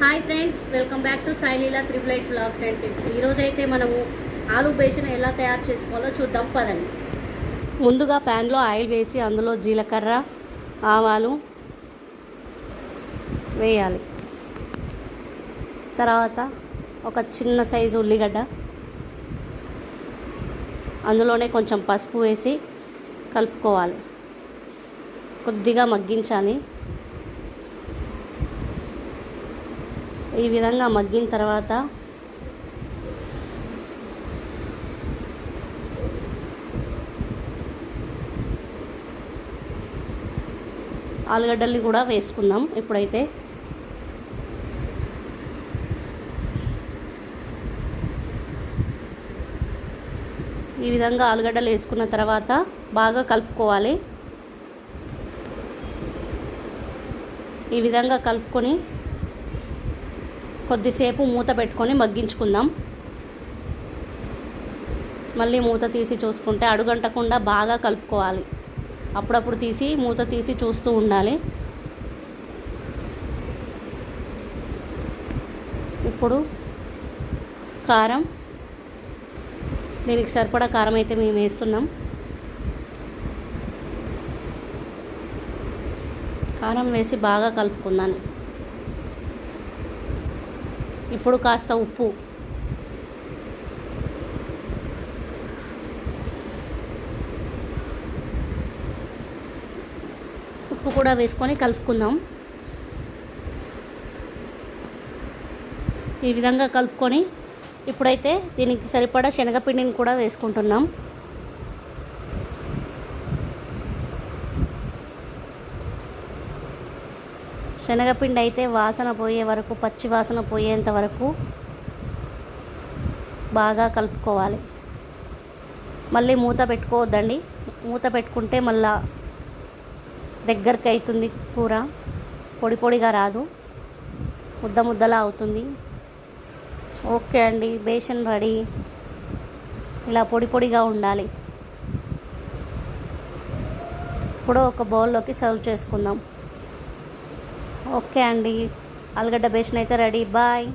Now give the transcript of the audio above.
Hi friends, welcome back to Saileela త్రిపులైట్ vlogs and tips. ఈరోజు అయితే మనము ఆలూ బేషన్ ఎలా తయారు చేసుకోవాలో చూద్దాం పదండి. ముందుగా ప్యాన్లో ఆయిల్ వేసి అందులో జీలకర్ర, ఆవాలు వేయాలి. తర్వాత ఒక చిన్న సైజు ఉల్లిగడ్డ, అందులోనే కొంచెం పసుపు వేసి కలుపుకోవాలి. కొద్దిగా మగ్గించాలి. ఈ విధంగా మగ్గిన తర్వాత ఆలుగడ్డల్ని కూడా వేసుకుందాం. ఇప్పుడైతే ఈ విధంగా ఆలుగడ్డలు వేసుకున్న తర్వాత బాగా కలుపుకోవాలి. ఈ విధంగా కలుపుకొని కొద్దిసేపు మూత పెట్టుకొని మగ్గించుకుందాం. మళ్ళీ మూత తీసి చూసుకుంటే అడుగంటకుండా బాగా కలుపుకోవాలి. అప్పుడప్పుడు తీసి మూత తీసి చూస్తూ ఉండాలి. ఇప్పుడు కారం, దీనికి సరిపడా కారం అయితే మేము వేస్తున్నాం. కారం వేసి బాగా కలుపుకుందాం. ఇప్పుడు కాస్త ఉప్పు, కూడా వేసుకొని కలుపుకుందాం. ఈ విధంగా కలుపుకొని ఇప్పుడైతే దీనికి సరిపడా శనగపిండిని కూడా వేసుకుంటున్నాం. శనగపిండి అయితే వాసన పోయే వరకు, పచ్చి వాసన పోయేంత వరకు బాగా కలుపుకోవాలి. మళ్ళీ మూత పెట్టుకోవద్దండి. మూత పెట్టుకుంటే మళ్ళా దగ్గరికి అవుతుంది కూర, పొడి పొడిగా రాదు, ముద్ద ముద్దలా అవుతుంది. ఓకే అండి, బేషన్ రెడీ. ఇలా పొడి పొడిగా ఉండాలి. ఇప్పుడు ఒక బౌల్లోకి సర్వ్ చేసుకుందాం. ఓకే అండి, ఆలుగడ్డ బేషన్ అయితే రెడీ. బాయ్.